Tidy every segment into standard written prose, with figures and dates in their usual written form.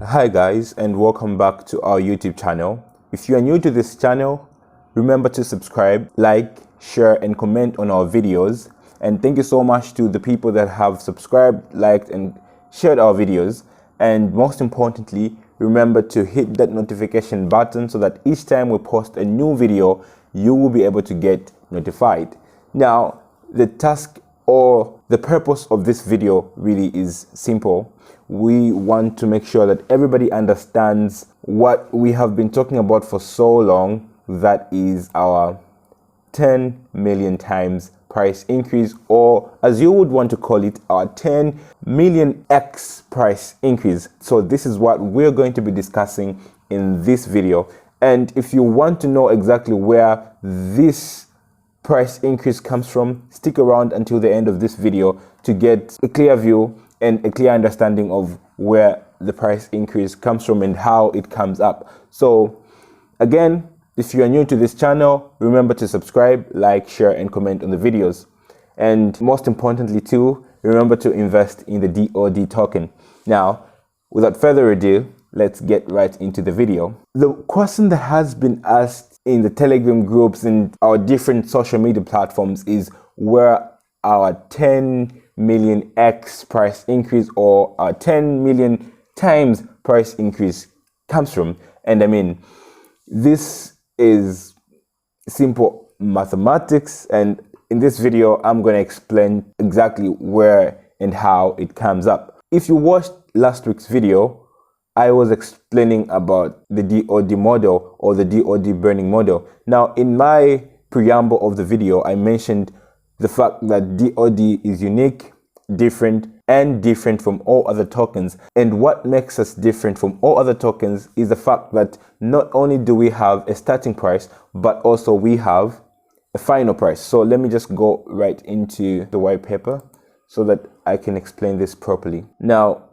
Hi guys, and welcome back to our YouTube channel. If you are new to this channel, remember to subscribe, like, share and comment on our videos. And thank you so much to the people that have subscribed, liked and shared our videos. And most importantly, remember to hit that notification button so that each time we post a new video, you will be able to get notified. Now, the task or the purpose of this video really is simple. We want to make sure that everybody understands what we have been talking about for so long, that is our 10 million times price increase, or as you would want to call it, our 10 million X price increase. So this is what we're going to be discussing in this video. And if you want to know exactly where this price increase comes from, stick around until the end of this video to get a clear view and a clear understanding of where the price increase comes from and how it comes up. So again, if you are new to this channel, remember to subscribe, like, share and comment on the videos. And most importantly too, remember to invest in the DOD token. Now, without further ado, let's get right into the video. The question that has been asked in the Telegram groups and our different social media platforms is where our 10 million X price increase or our 10 million times price increase comes from. And I mean, this is simple mathematics, and in this video I'm going to explain exactly where and how it comes up. If you watched last week's video, I was explaining about the DOD model or the DOD burning model. Now, in my preamble of the video, I mentioned the fact that DOD is unique, different from all other tokens. And what makes us different from all other tokens is the fact that not only do we have a starting price, but also we have a final price. So let me just go right into the white paper so that I can explain this properly. Now,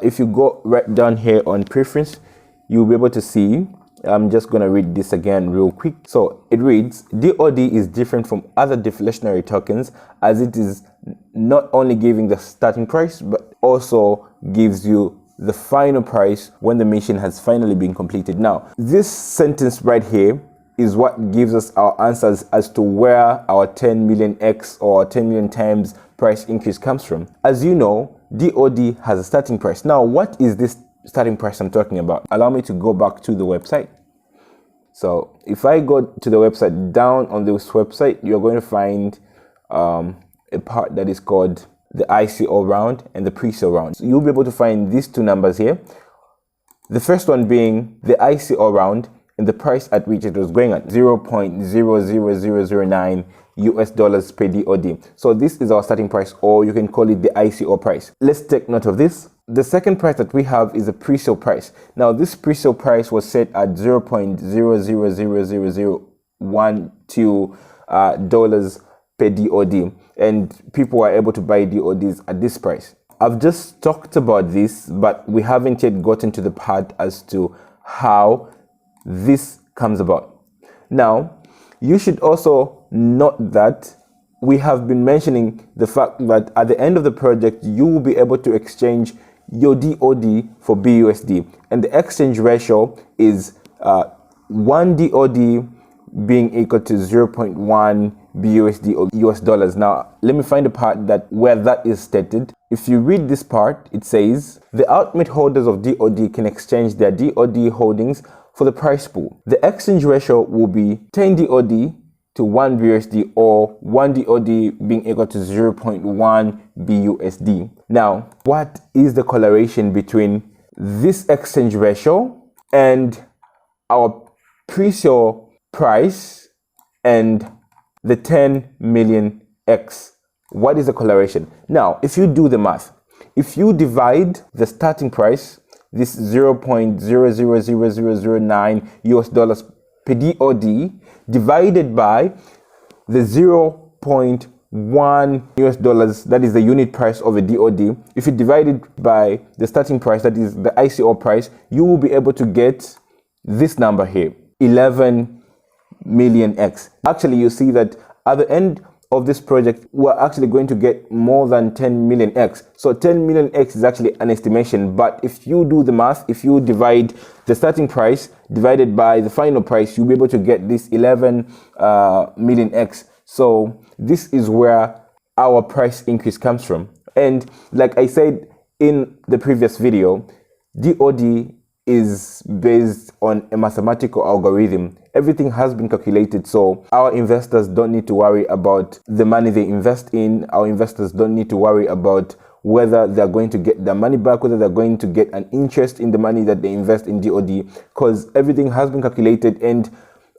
if you go right down here on preference, you'll be able to see, I'm just going to read this again real quick. So it reads, DOD is different from other deflationary tokens as it is not only giving the starting price, but also gives you the final price when the mission has finally been completed. Now, this sentence right here is what gives us our answers as to where our 10 million X or 10 million times price increase comes from. As you know, DOD has a starting price. Now, what is this starting price I'm talking about? Allow me to go back to the website. So if I go to the website, down on this website, you're going to find a part that is called the ICO round and the pre-sale round. So you'll be able to find these two numbers here. The first one being the ICO round and the price at which it was going at, 0.00009 US dollars per DOD. So this is our starting price, or you can call it the ICO price. Let's take note of this. The second price that we have is a pre-sale price. Now, this pre-sale price was set at 0.0000012 dollars per DOD, and people were able to buy DODs at this price. I've just talked about this, but we haven't yet gotten to the part as to how this comes about. Now, you should also note that we have been mentioning the fact that at the end of the project, you will be able to exchange your DOD for BUSD, and the exchange ratio is 1 DOD being equal to 0.1 BUSD or US dollars. Now, let me find the part where that is stated. If you read this part, it says the ultimate holders of DOD can exchange their DOD holdings for the price pool. The exchange ratio will be 10 DOD to 1 BUSD, or 1 DOD being equal to 0.1 BUSD. Now, what is the correlation between this exchange ratio and our pre-sale price and the 10 million X? What is the correlation? Now, if you do the math, if you divide the starting price, this 0.00009 US dollars per DOD, divided by the 0.1 US dollars, that is the unit price of a DOD. If you divide it by the starting price, that is the ICO price, you will be able to get this number here, 11 million X. Actually, you see that at the end of this project, we're actually going to get more than 10 million X. So 10 million X is actually an estimation, but if you do the math, if you divide the starting price divided by the final price, you'll be able to get this 11 million X. So this is where our price increase comes from. And like I said in the previous video, DOD is based on a mathematical algorithm. Everything has been calculated, so our investors don't need to worry about the money they invest in. Our investors don't need to worry about whether they're going to get their money back, whether they're going to get an interest in the money that they invest in DOD, because everything has been calculated. And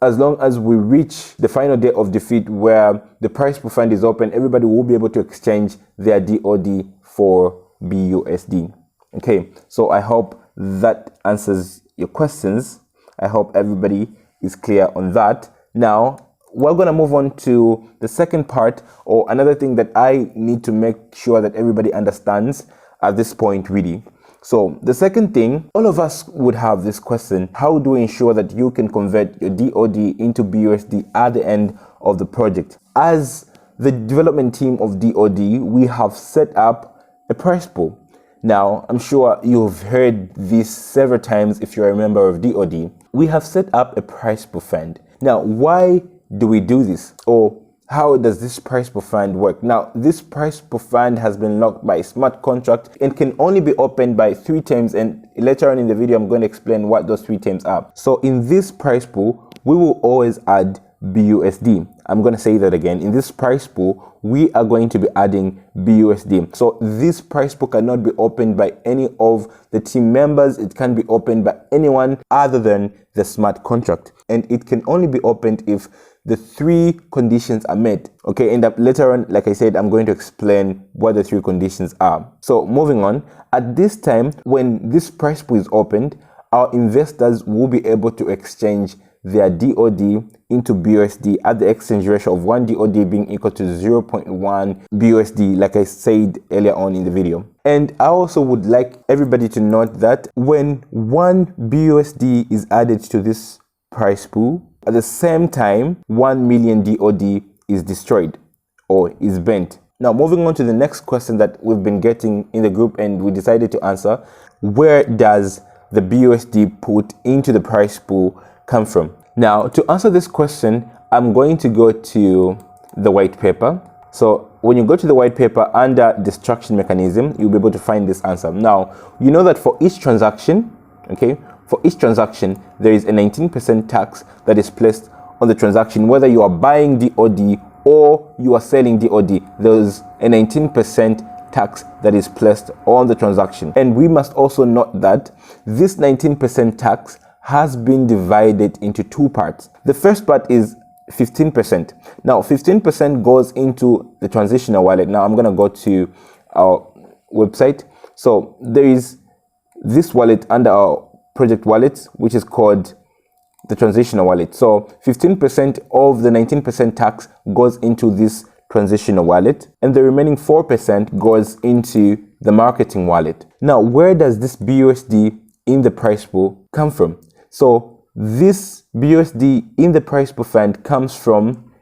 as long as we reach the final day of defeat where the price per fund is open, everybody will be able to exchange their DOD for BUSD. Okay, so I hope that answers your questions. I hope everybody is clear on that. Now, we're going to move on to the second part, or another thing that I need to make sure that everybody understands at this point really. So the second thing, all of us would have this question: how do we ensure that you can convert your DOD into BUSD at the end of the project? As the development team of DOD, we have set up a price pool. Now, I'm sure you've heard this several times if you're a member of DOD. We have set up a price per fund. Now, why do we do this? Or how does this price per fund work? Now, this price per fund has been locked by a smart contract and can only be opened by 3 terms. And later on in the video, I'm going to explain what those 3 terms are. So in this price pool, we will always add BUSD. I'm going to say that again. In this price pool, we are going to be adding BUSD. So this price pool cannot be opened by any of the team members. It can be opened by anyone other than the smart contract. And it can only be opened if the 3 conditions are met. Okay, and later on, like I said, I'm going to explain what the 3 conditions are. So moving on, at this time, when this price pool is opened, our investors will be able to exchange their DOD into BUSD at the exchange ratio of 1 DOD being equal to 0.1 BUSD, like I said earlier on in the video. And I also would like everybody to note that when 1 BUSD is added to this price pool, at the same time 1 million DOD is destroyed or is burnt. Now, moving on to the next question that we've been getting in the group and we decided to answer: where does the BUSD put into the price pool come from? Now, to answer this question, I'm going to go to the white paper. So when you go to the white paper under destruction mechanism, you'll be able to find this answer. Now, you know that for each transaction, okay, for each transaction, there is a 19% tax that is placed on the transaction, whether you are buying DOD or you are selling DOD. There's a 19% tax that is placed on the transaction. And we must also note that this 19% tax has been divided into 2 parts. The first part is 15%. Now, 15% goes into the transitional wallet. Now, I'm going to go to our website. So there is this wallet under our project wallet, which is called the transitional wallet. So 15% of the 19% tax goes into this transitional wallet, and the remaining 4% goes into the marketing wallet. Now, where does this BUSD in the price pool come from? So this BUSD in the price pool fund comes from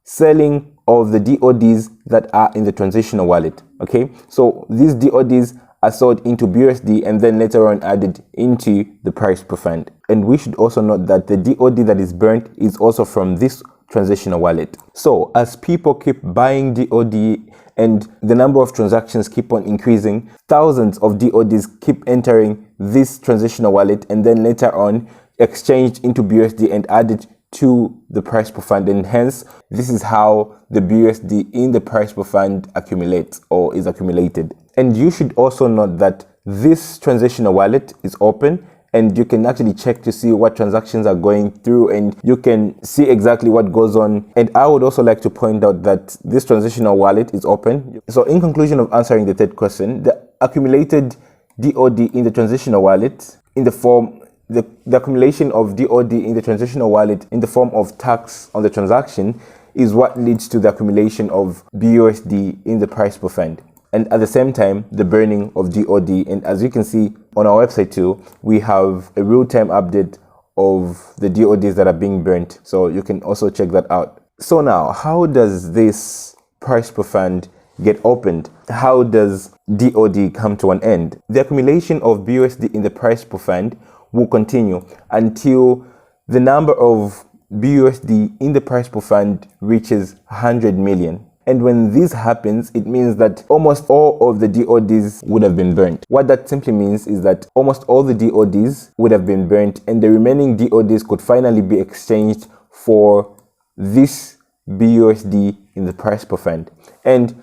selling of the DODs that are in the transitional wallet. Okay, so these DODs are sold into BUSD and then later on added into the price per fund. And we should also note that the DOD that is burnt is also from this transitional wallet. So as people keep buying DOD and the number of transactions keep on increasing, thousands of DODs keep entering this transitional wallet and then later on exchanged into BUSD and added to the price per fund, and hence this is how the BUSD in the price per fund accumulates or is accumulated. And you should also note that this transitional wallet is open and you can actually check to see what transactions are going through and you can see exactly what goes on. And I would also like to point out that this transitional wallet is open. So in conclusion of answering the third question, the accumulated DOD in the transitional wallet in the form the accumulation of DOD in the transitional wallet in the form of tax on the transaction is what leads to the accumulation of BUSD in the price per fund. And at the same time, the burning of DOD. And as you can see on our website too, we have a real-time update of the DODs that are being burnt. So you can also check that out. So now, how does this price per fund get opened? How does DOD come to an end? The accumulation of BUSD in the price per fund will continue until the number of BUSD in the price per fund reaches 100 million. And when this happens, it means that almost all of the DODs would have been burnt. What that simply means is that almost all the DODs would have been burnt, and the remaining DODs could finally be exchanged for this BUSD in the price per fund. And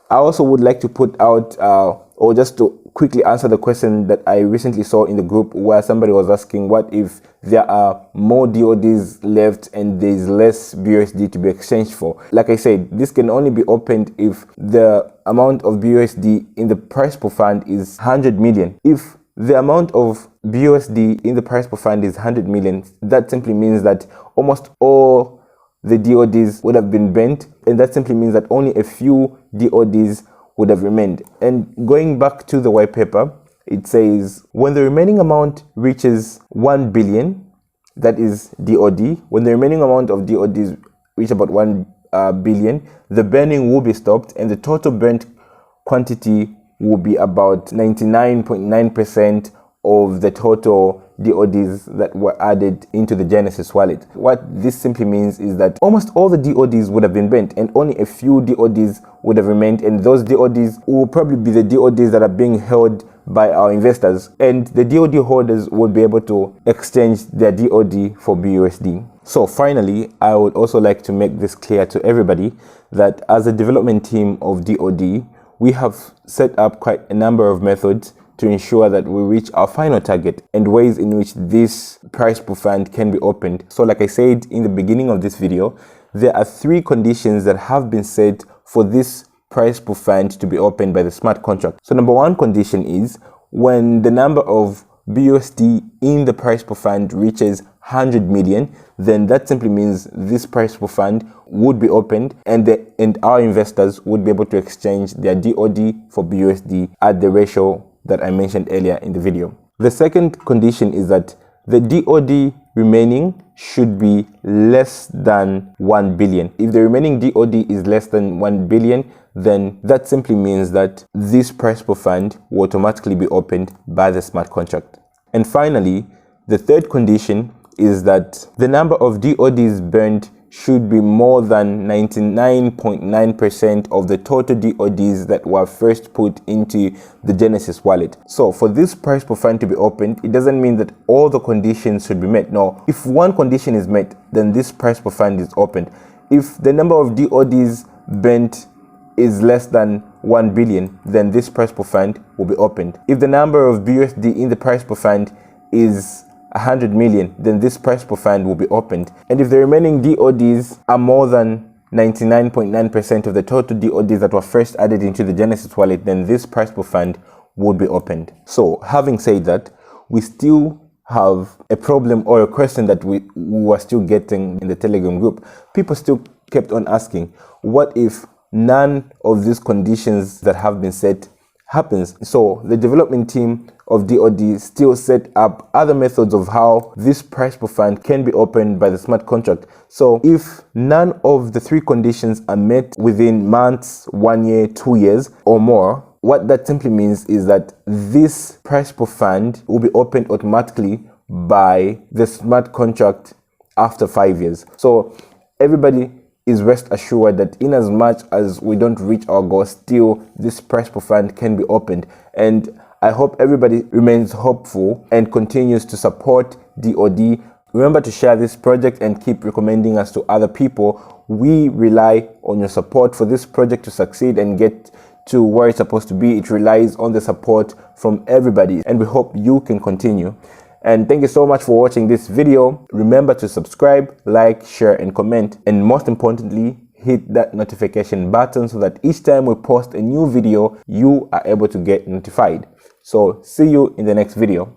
I also would like to put out, or just to quickly answer the question that I recently saw in the group where somebody was asking, what if there are more DODs left and there's less BUSD to be exchanged for? Like I said, this can only be opened if the amount of BUSD in the price per fund is 100 million. If the amount of BUSD in the price per fund is 100 million, that simply means that almost all the DODs would have been bent, and that simply means that only a few DODs would have remained. And going back to the white paper, it says when the remaining amount reaches 1 billion, that is DOD, when the remaining amount of DODs reach about 1 billion, the burning will be stopped and the total burnt quantity will be about 99.9% of the total DODs that were added into the Genesis wallet. What this simply means is that almost all the DODs would have been burnt and only a few DODs would have remained, and those DODs will probably be the DODs that are being held by our investors, and the DOD holders will be able to exchange their DOD for BUSD. So finally, I would also like to make this clear to everybody that as a development team of DOD, we have set up quite a number of methods to ensure that we reach our final target and ways in which this price per fund can be opened. So like I said in the beginning of this video, there are 3 conditions that have been set for this price per fund to be opened by the smart contract. So number 1 condition is when the number of BUSD in the price per fund reaches 100 million, then that simply means this price per fund would be opened and our investors would be able to exchange their DOD for BUSD at the ratio that I mentioned earlier in the video. The second condition is that the DOD remaining should be less than 1 billion. If the remaining DOD is less than 1 billion, then that simply means that this price per fund will automatically be opened by the smart contract. And finally, the third condition is that the number of DODs burned should be more than 99.9% of the total DODs that were first put into the Genesis wallet. So for this price per fund to be opened, it doesn't mean that all the conditions should be met. No, if one condition is met, then this price per fund is opened. If the number of DODs burned is less than 1 billion, then this price per fund will be opened. If the number of BUSD in the price per fund is 100 million, then this price per fund will be opened. And if the remaining DODs are more than 99.9% of the total DODs that were first added into the Genesis wallet, then this price per fund would be opened. So having said that, we still have a problem or a question that we were still getting in the Telegram group. People still kept on asking, what if none of these conditions that have been set happens? So the development team of DOD still set up other methods of how this price per fund can be opened by the smart contract. So if none of the 3 conditions are met within months, 1 year, 2 years or more, what that simply means is that this price per fund will be opened automatically by the smart contract after 5 years. So everybody is rest assured that in as much as we don't reach our goal, still this price per fund can be opened. And I hope everybody remains hopeful and continues to support DOD. Remember to share this project and keep recommending us to other people. We rely on your support for this project to succeed and get to where it's supposed to be. It relies on the support from everybody, and we hope you can continue. And thank you so much for watching this video. Remember to subscribe, like, share, and comment. And most importantly, hit that notification button so that each time we post a new video, you are able to get notified. So see you in the next video.